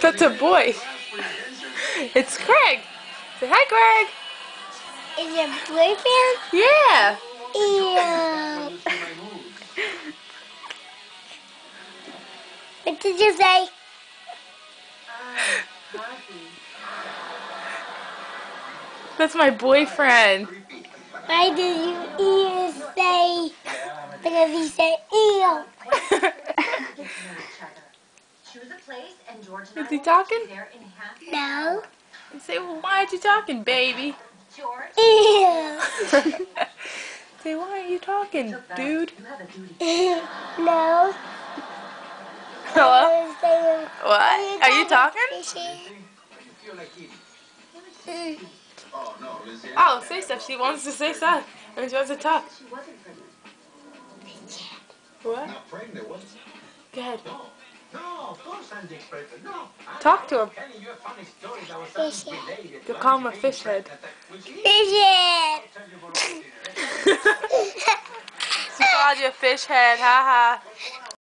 That's a boy. It's Craig. Say hi, Craig. Is it boyfriend? Yeah. Yeah. What did you say? That's my boyfriend. Why did you even say? Because he said ew. Is he talking? No. Say, well, why aren't you talking, baby? Ew. Say, why aren't you talking, dude? No. Hello? What? Are you talking? Oh, say stuff. She wants to say stuff. And she wants to talk. What? Go ahead. Talk to him. Fishhead. You'll call him a fish head. Fishhead. She called you a fish head. Ha ha.